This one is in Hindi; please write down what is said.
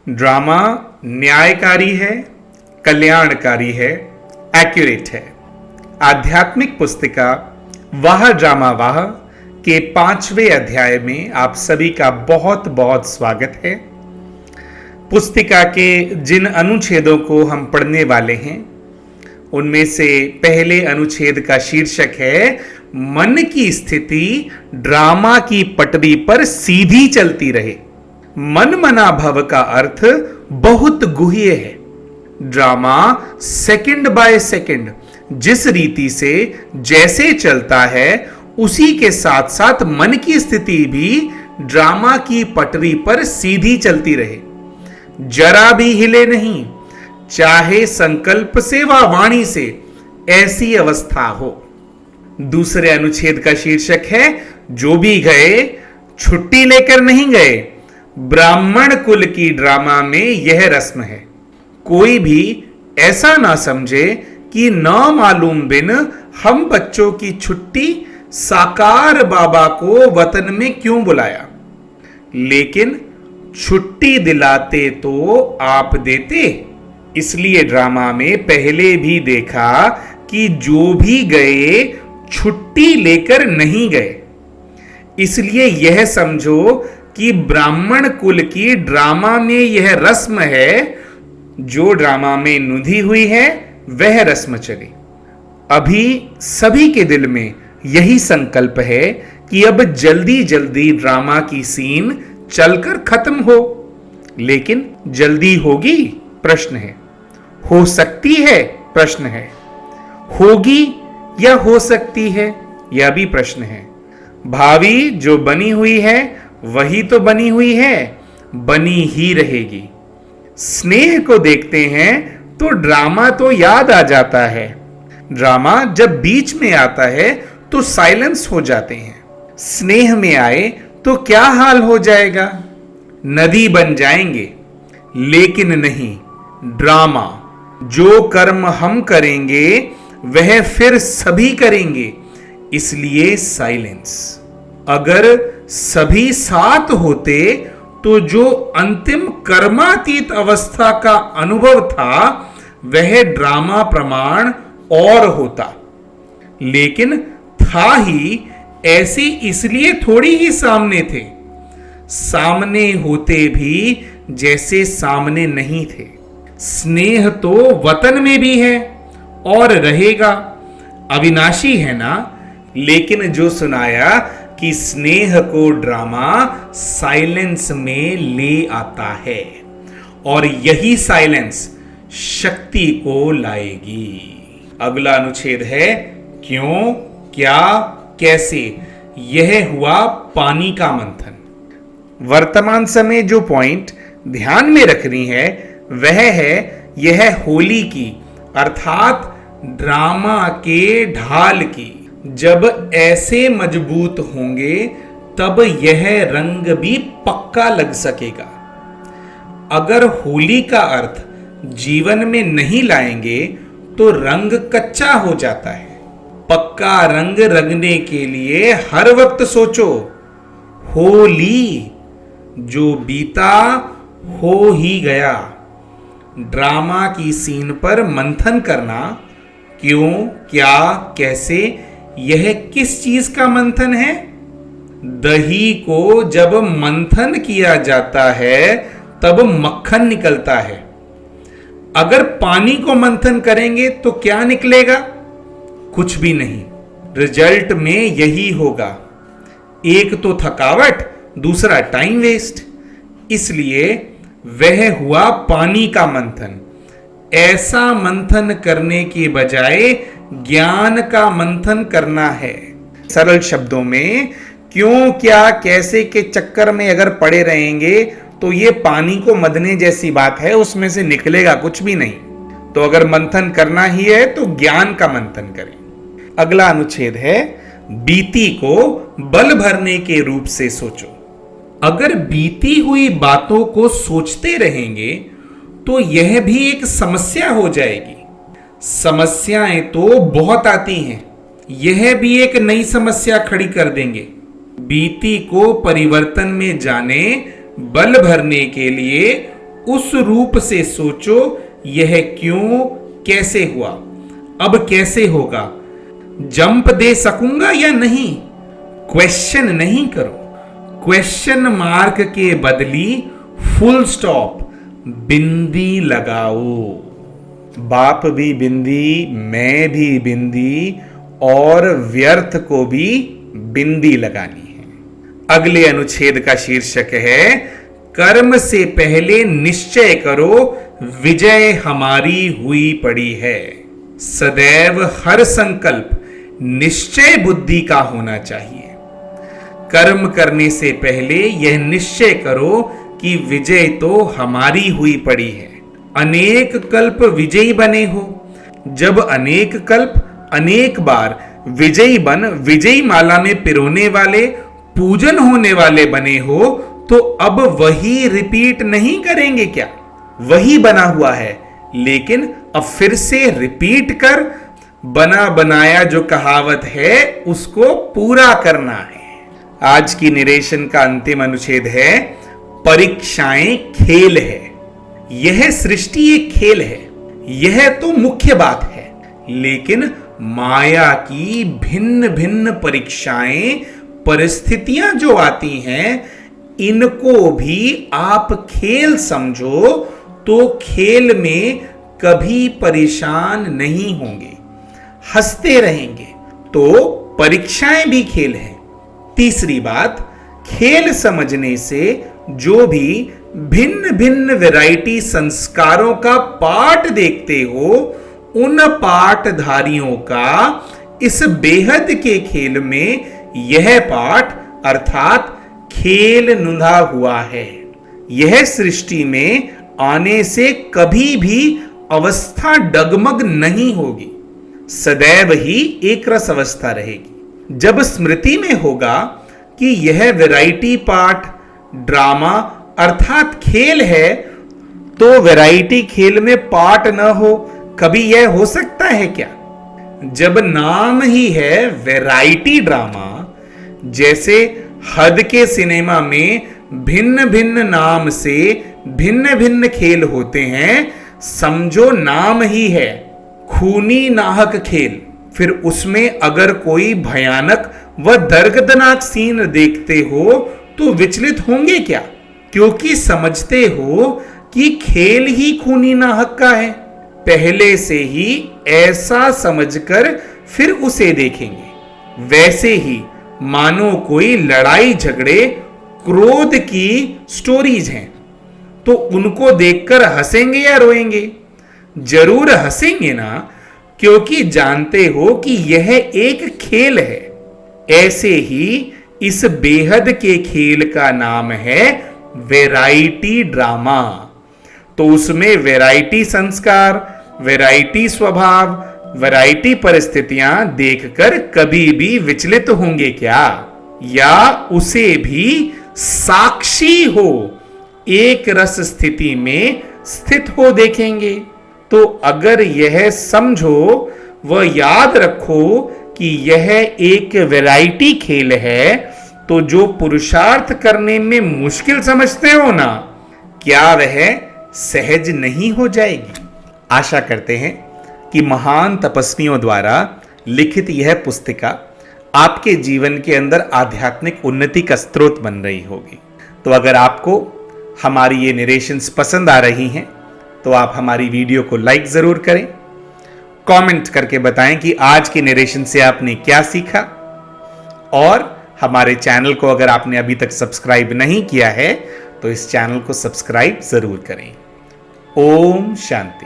ड्रामा न्यायकारी है, कल्याणकारी है, एक्यूरेट है। आध्यात्मिक पुस्तिका वाह ड्रामा वाह के 5वें अध्याय में आप सभी का बहुत बहुत स्वागत है। पुस्तिका के जिन अनुच्छेदों को हम पढ़ने वाले हैं उनमें से पहले अनुच्छेद का शीर्षक है मन की स्थिति ड्रामा की पटरी पर सीधी चलती रहे। मन मना भव का अर्थ बहुत गुह्य है। ड्रामा सेकंड बाय सेकंड जिस रीति से जैसे चलता है उसी के साथ साथ मन की स्थिति भी ड्रामा की पटरी पर सीधी चलती रहे, जरा भी हिले नहीं, चाहे संकल्प से व वाणी से ऐसी अवस्था हो। दूसरे अनुच्छेद का शीर्षक है जो भी गए छुट्टी लेकर नहीं गए। ब्राह्मण कुल की ड्रामा में यह रस्म है। कोई भी ऐसा ना समझे कि न मालूम बिन हम बच्चों की छुट्टी साकार बाबा को वतन में क्यों बुलाया, लेकिन छुट्टी दिलाते तो आप देते। इसलिए ड्रामा में पहले भी देखा कि जो भी गए छुट्टी लेकर नहीं गए। इसलिए यह समझो कि ब्राह्मण कुल की ड्रामा में यह रस्म है, जो ड्रामा में नुधी हुई है वह रस्म चली। अभी सभी के दिल में यही संकल्प है कि अब जल्दी जल्दी ड्रामा की सीन चलकर खत्म हो, लेकिन जल्दी होगी प्रश्न है, हो सकती है प्रश्न है, होगी या हो सकती है यह भी प्रश्न है। भावी जो बनी हुई है वही तो बनी हुई है, बनी ही रहेगी। स्नेह को देखते हैं तो ड्रामा तो याद आ जाता है। ड्रामा जब बीच में आता है तो साइलेंस हो जाते हैं। स्नेह में आए तो क्या हाल हो जाएगा, नदी बन जाएंगे। लेकिन नहीं, ड्रामा जो कर्म हम करेंगे वह फिर सभी करेंगे, इसलिए साइलेंस। अगर सभी साथ होते तो जो अंतिम कर्मातीत अवस्था का अनुभव था वह ड्रामा प्रमाण और होता, लेकिन था ही ऐसे इसलिए थोड़ी ही सामने थे। सामने होते भी जैसे सामने नहीं थे। स्नेह तो वतन में भी है और रहेगा, अविनाशी है ना। लेकिन जो सुनाया कि स्नेह को ड्रामा साइलेंस में ले आता है और यही साइलेंस शक्ति को लाएगी। अगला अनुच्छेद है क्यों, क्या, कैसे। यह हुआ पानी का मंथन। वर्तमान समय जो पॉइंट ध्यान में रखनी है वह है यह होली की अर्थात ड्रामा के ढाल की। जब ऐसे मजबूत होंगे तब यह रंग भी पक्का लग सकेगा। अगर होली का अर्थ जीवन में नहीं लाएंगे तो रंग कच्चा हो जाता है। पक्का रंग रंगने के लिए हर वक्त सोचो होली, जो बीता हो ही गया। ड्रामा की सीन पर मंथन करना, क्यों, क्या, कैसे। यह किस चीज का मंथन है? दही को जब मंथन किया जाता है तब मक्खन निकलता है। अगर पानी को मंथन करेंगे तो क्या निकलेगा? कुछ भी नहीं। रिजल्ट में यही होगा, एक तो थकावट, दूसरा टाइम वेस्ट। इसलिए वह हुआ पानी का मंथन। ऐसा मंथन करने के बजाय ज्ञान का मंथन करना है। सरल शब्दों में क्यों, क्या, कैसे के चक्कर में अगर पड़े रहेंगे तो ये पानी को मदने जैसी बात है, उसमें से निकलेगा कुछ भी नहीं। तो अगर मंथन करना ही है तो ज्ञान का मंथन करें। अगला अनुच्छेद है बीती को बल भरने के रूप से सोचो। अगर बीती हुई बातों को सोचते रहेंगे तो यह भी एक समस्या हो जाएगी। समस्याएं तो बहुत आती हैं, यह भी एक नई समस्या खड़ी कर देंगे। बीती को परिवर्तन में जाने, बल भरने के लिए उस रूप से सोचो, यह क्यों, कैसे हुआ, अब कैसे होगा, जंप दे सकूंगा या नहीं। क्वेश्चन नहीं करो, क्वेश्चन मार्क के बदली फुल स्टॉप, बिंदी लगाओ। बाप भी बिंदी, मैं भी बिंदी, और व्यर्थ को भी बिंदी लगानी है। अगले अनुच्छेद का शीर्षक है, कर्म से पहले निश्चय करो, विजय हमारी हुई पड़ी है। सदैव हर संकल्प निश्चय बुद्धि का होना चाहिए। कर्म करने से पहले यह निश्चय करो कि विजय तो हमारी हुई पड़ी है। अनेक कल्प विजयी बने हो। जब अनेक कल्प अनेक बार विजयी बन विजयी माला में पिरोने वाले, पूजन होने वाले बने हो, तो अब वही रिपीट नहीं करेंगे क्या? वही बना हुआ है, लेकिन अब फिर से रिपीट कर बना बनाया जो कहावत है उसको पूरा करना है। आज की निरेशन का अंतिम अनुच्छेद है, परीक्षाएं खेल है। यह सृष्टि एक खेल है, यह तो मुख्य बात है, लेकिन माया की भिन्न भिन्न परीक्षाएं, परिस्थितियां जो आती हैं, इनको भी आप खेल समझो तो खेल में कभी परेशान नहीं होंगे, हंसते रहेंगे। तो परीक्षाएं भी खेल है। तीसरी बात, खेल समझने से जो भी भिन्न भिन्न वैरायटी संस्कारों का पाठ देखते हो, उन पाठधारियों का इस बेहद के खेल में यह पाठ अर्थात खेल नुधा हुआ है। यह सृष्टि में आने से कभी भी अवस्था डगमग नहीं होगी, सदैव ही एक रस अवस्था रहेगी। जब स्मृति में होगा कि यह वैरायटी पाठ ड्रामा अर्थात खेल है, तो वैरायटी खेल में पाठ न हो, कभी यह हो सकता है क्या? जब नाम ही है वैरायटी ड्रामा, जैसे हद के सिनेमा में भिन्न भिन्न नाम से भिन्न भिन्न खेल होते हैं, समझो नाम ही है खूनी नाहक खेल, फिर उसमें अगर कोई भयानक व दर्दनाक सीन देखते हो तो विचलित होंगे क्या? क्योंकि समझते हो कि खेल ही खूनी नाहक का है। पहले से ही ऐसा समझकर फिर उसे देखेंगे। वैसे ही मानो कोई लड़ाई झगड़े क्रोध की स्टोरीज हैं, तो उनको देखकर हंसेंगे या रोएंगे? जरूर हंसेंगे ना, क्योंकि जानते हो कि यह एक खेल है। ऐसे ही इस बेहद के खेल का नाम है वैरायटी ड्रामा। तो उसमें वैरायटी संस्कार, वैरायटी स्वभाव, वैरायटी परिस्थितियां देखकर कभी भी विचलित होंगे क्या? या उसे भी साक्षी हो, एक रस स्थिति में स्थित हो देखेंगे? तो अगर यह समझो व याद रखो कि यह एक वैरायटी खेल है, तो जो पुरुषार्थ करने में मुश्किल समझते हो ना, क्या वह सहज नहीं हो जाएगी? आशा करते हैं कि महान तपस्वियों द्वारा लिखित यह पुस्तिका आपके जीवन के अंदर आध्यात्मिक उन्नति का स्रोत बन रही होगी। तो अगर आपको हमारी ये नरेशंस पसंद आ रही हैं, तो आप हमारी वीडियो को लाइक जरूर करें, कमेंट करके बताएं कि आज की नरेशन से आपने क्या सीखा, और हमारे चैनल को अगर आपने अभी तक सब्सक्राइब नहीं किया है तो इस चैनल को सब्सक्राइब जरूर करें। ओम शांति।